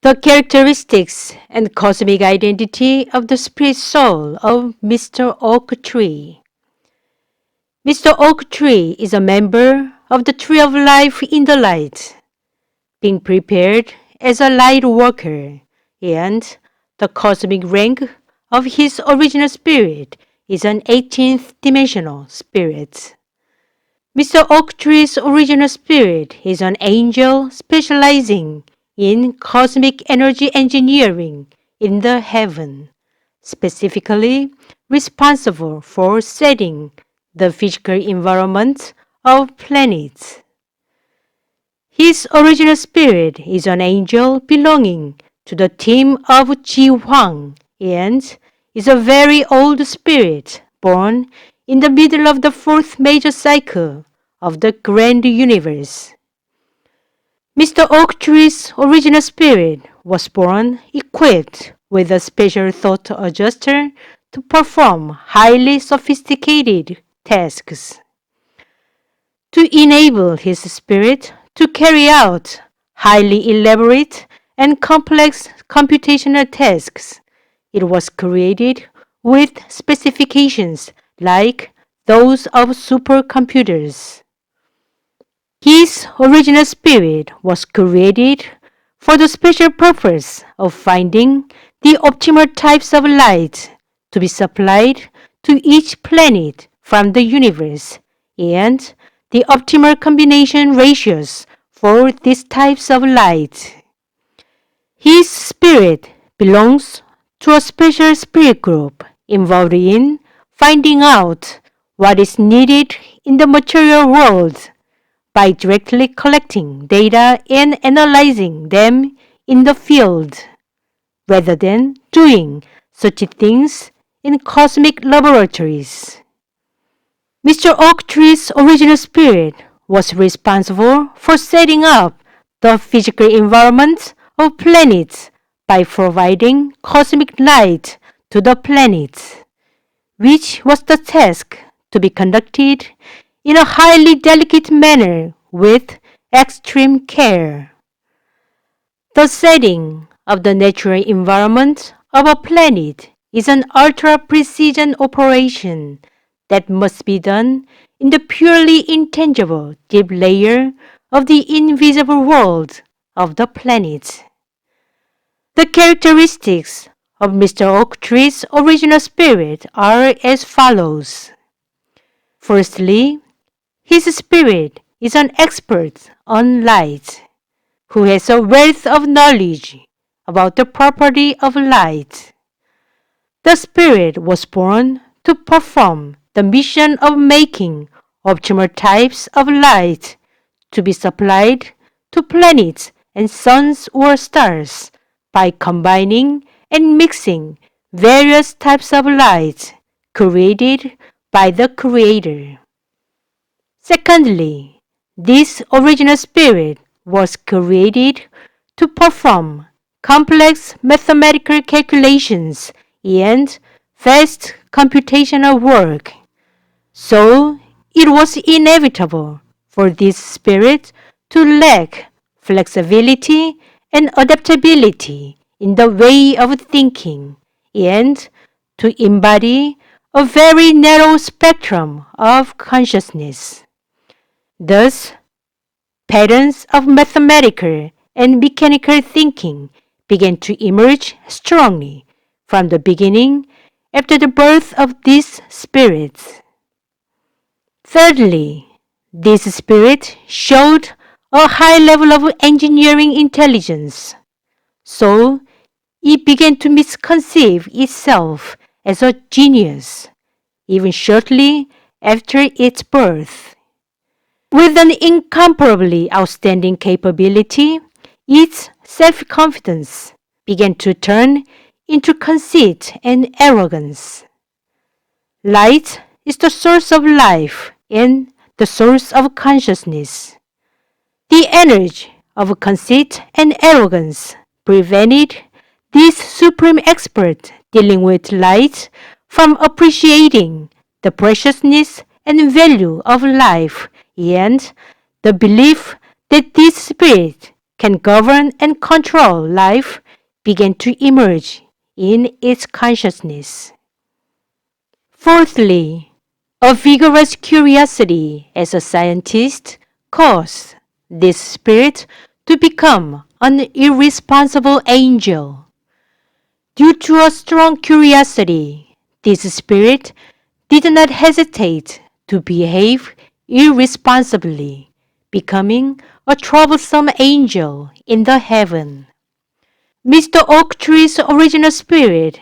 The characteristics and cosmic identity of the spirit soul of Mr. Oak Tree. Mr. Oak Tree is a member of the Tree of Life in the Light, being prepared as a light worker, and the cosmic rank of his original spirit is an 18th dimensional spirit. Mr. Oak Tree's original spirit is an angel specializing in cosmic energy engineering in the heaven, specifically responsible for setting the physical environment of planets. His original spirit is an angel belonging to the team of Ji Huang and is a very old spirit born in the middle of the fourth major cycle of the grand universe. Mr. Oak Tree's original spirit was born equipped with a special thought adjuster to perform highly sophisticated tasks. To enable his spirit to carry out highly elaborate and complex computational tasks, it was created with specifications like those of supercomputers. His original spirit was created for the special purpose of finding the optimal types of light to be supplied to each planet from the universe and the optimal combination ratios for these types of light. His spirit belongs to a special spirit group involved in finding out what is needed in the material world by directly collecting data and analyzing them in the field, rather than doing such things in cosmic laboratories. Mr. Oak Tree's original spirit was responsible for setting up the physical environment of planets by providing cosmic light to the planets, which was the task to be conducted in a highly delicate manner with extreme care. The setting of the natural environment of a planet is an ultra-precision operation that must be done in the purely intangible deep layer of the invisible world of the planet. The characteristics of Mr. Oak Tree's original spirit are as follows. Firstly, his spirit is an expert on light, who has a wealth of knowledge about the property of light. The spirit was born to perform the mission of making optimal types of light to be supplied to planets and suns or stars by combining and mixing various types of light created by the Creator. Secondly, this original spirit was created to perform complex mathematical calculations and vast computational work. So it was inevitable for this spirit to lack flexibility and adaptability in the way of thinking and to embody a very narrow spectrum of consciousness. Thus, patterns of mathematical and mechanical thinking began to emerge strongly from the beginning after the birth of these spirits. Thirdly, this spirit showed a high level of engineering intelligence, so it began to misconceive itself as a genius, even shortly after its birth. With an incomparably outstanding capability, its self-confidence began to turn into conceit and arrogance. Light is the source of life and the source of consciousness. The energy of conceit and arrogance prevented this supreme expert dealing with light from appreciating the preciousness and value of life and the belief that this spirit can govern and control life began to emerge in its consciousness. Fourthly, a vigorous curiosity as a scientist caused this spirit to become an irresponsible angel. Due to a strong curiosity, this spirit did not hesitate to behave irresponsibly, becoming a troublesome angel in the heaven. Mr. Oak Tree's original spirit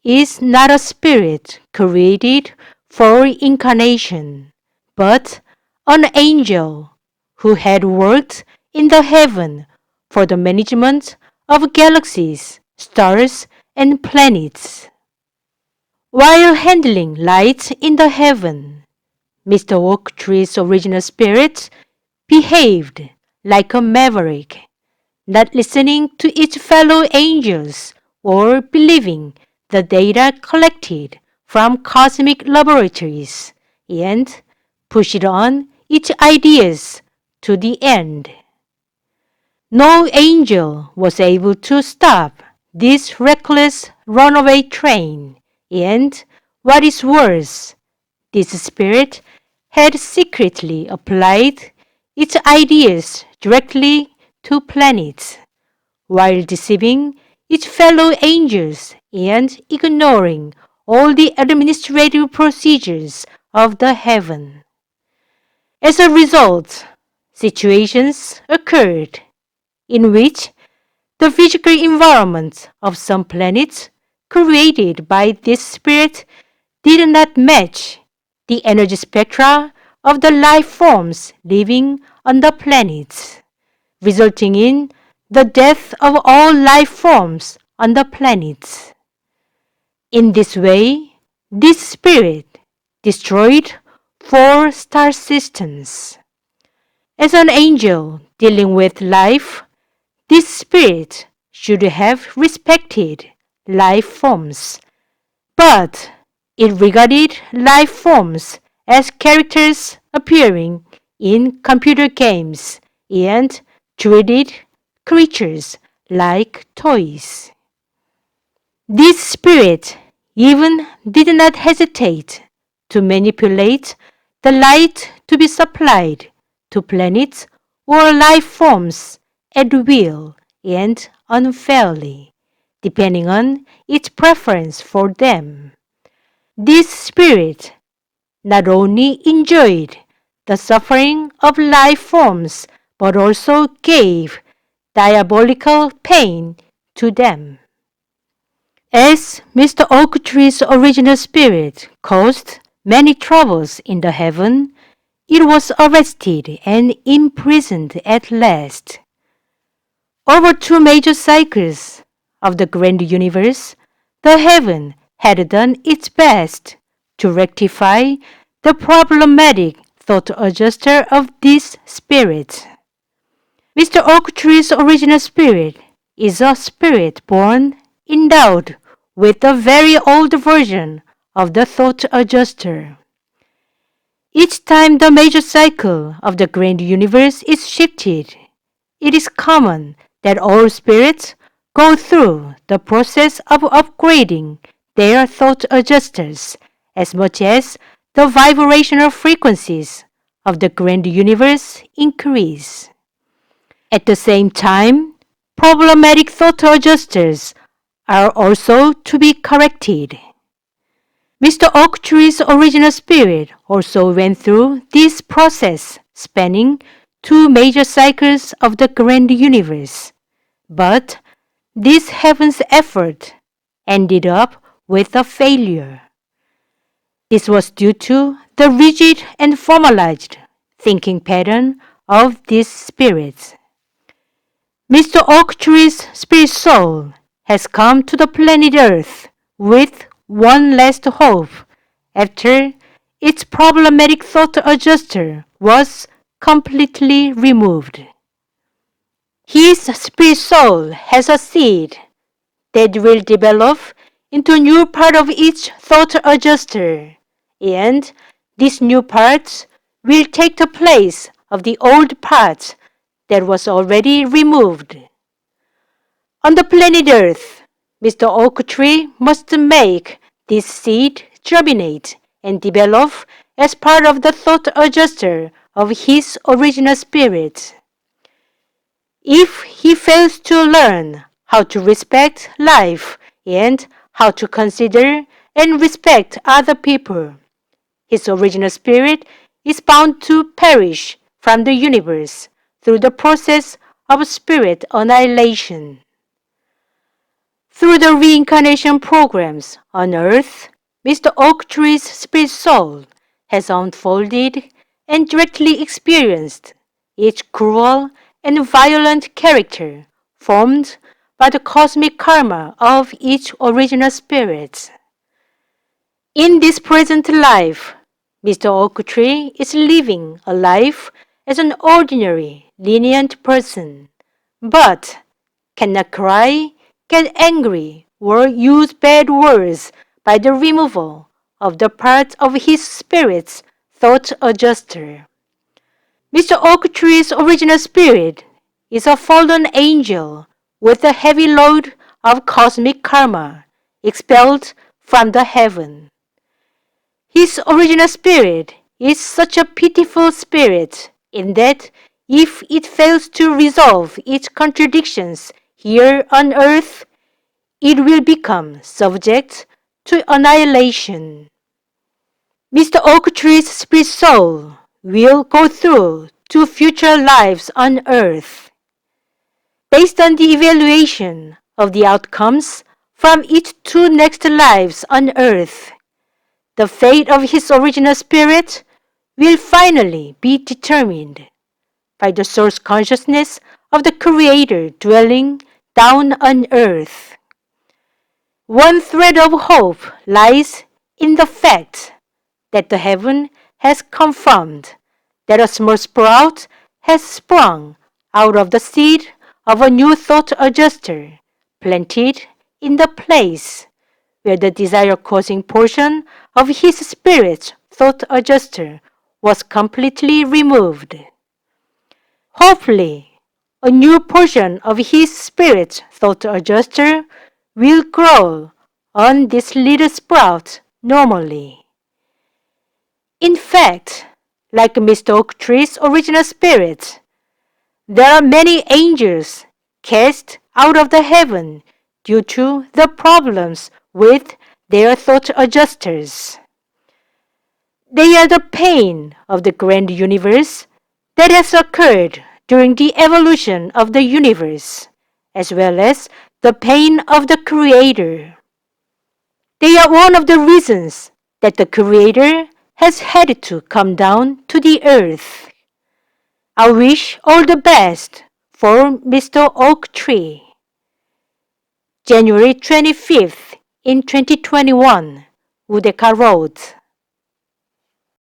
is not a spirit created for incarnation, but an angel who had worked in the heaven for the management of galaxies, stars, and planets. While handling light in the heaven, Mr. Oak Tree's original spirit behaved like a maverick, not listening to its fellow angels or believing the data collected from cosmic laboratories, and pushed on its ideas to the end. No angel was able to stop this reckless runaway train, and what is worse, this spirit had secretly applied its ideas directly to planets, while deceiving its fellow angels and ignoring all the administrative procedures of the heaven. As a result, situations occurred in which the physical environment of some planets created by this spirit did not match the energy spectra of the life forms living on the planets, resulting in the death of all life forms on the planets. In this way, this spirit destroyed 4 star systems. As an angel dealing with life, this spirit should have respected life forms, but it regarded life forms as characters appearing in computer games and treated creatures like toys. This spirit even did not hesitate to manipulate the light to be supplied to planets or life forms at will and unfairly, depending on its preference for them. This spirit not only enjoyed the suffering of life forms but also gave diabolical pain to them. As Mr. Oak Tree's original spirit caused many troubles in the heaven, it was arrested and imprisoned at last. Over 2 major cycles of the grand universe, the heaven had done its best to rectify the problematic thought adjuster of this spirit. Mr. Oak Tree's original spirit is a spirit born endowed with a very old version of the thought adjuster. Each time the major cycle of the grand universe is shifted, it is common that all spirits go through the process of upgrading their thought adjusters as much as the vibrational frequencies of the grand universe increase. At the same time, problematic thought adjusters are also to be corrected. Mr. Oak Tree's original spirit also went through this process spanning 2 major cycles of the grand universe, but this heaven's effort ended up with a failure. This was due to the rigid and formalized thinking pattern of these spirits. Mr. Oak Tree's spirit soul has come to the planet Earth with one last hope after its problematic thought adjuster was completely removed. His spirit soul has a seed that will develop into a new part of each thought adjuster, and these new parts will take the place of the old parts that was already removed. On the planet Earth, Mr. Oak Tree must make this seed germinate and develop as part of the thought adjuster of his original spirit. If he fails to learn how to respect life and how to consider and respect other people, his original spirit is bound to perish from the universe through the process of spirit annihilation. Through the reincarnation programs on Earth, Mr. Oak Tree's spirit soul has unfolded and directly experienced each cruel and violent character formed by the cosmic karma of each original spirit. In this present life, Mr. Oak Tree is living a life as an ordinary, lenient person, but cannot cry, get angry, or use bad words by the removal of the part of his spirit's thought adjuster. Mr. Oak Tree's original spirit is a fallen angel with a heavy load of cosmic karma expelled from the heaven. His original spirit is such a pitiful spirit in that if it fails to resolve its contradictions here on earth, it will become subject to annihilation. Mr. Oak Tree's spirit soul will go through 2 future lives on earth. Based on the evaluation of the outcomes from each 2 next lives on earth, the fate of his original spirit will finally be determined by the source consciousness of the Creator dwelling down on earth. One thread of hope lies in the fact that the heaven has confirmed that a small sprout has sprung out of the seed of a new thought adjuster planted in the place where the desire-causing portion of his spirit's thought adjuster was completely removed. Hopefully, a new portion of his spirit's thought adjuster will grow on this little sprout normally. In fact, like Mr. Oak Tree's original spirit, there are many angels cast out of the heaven due to the problems with their thought adjusters. They are the pain of the grand universe that has occurred during the evolution of the universe, as well as the pain of the Creator. They are one of the reasons that the Creator has had to come down to the earth. I wish all the best for Mr. Oak Tree. January 25th in 2021, Udeka Road.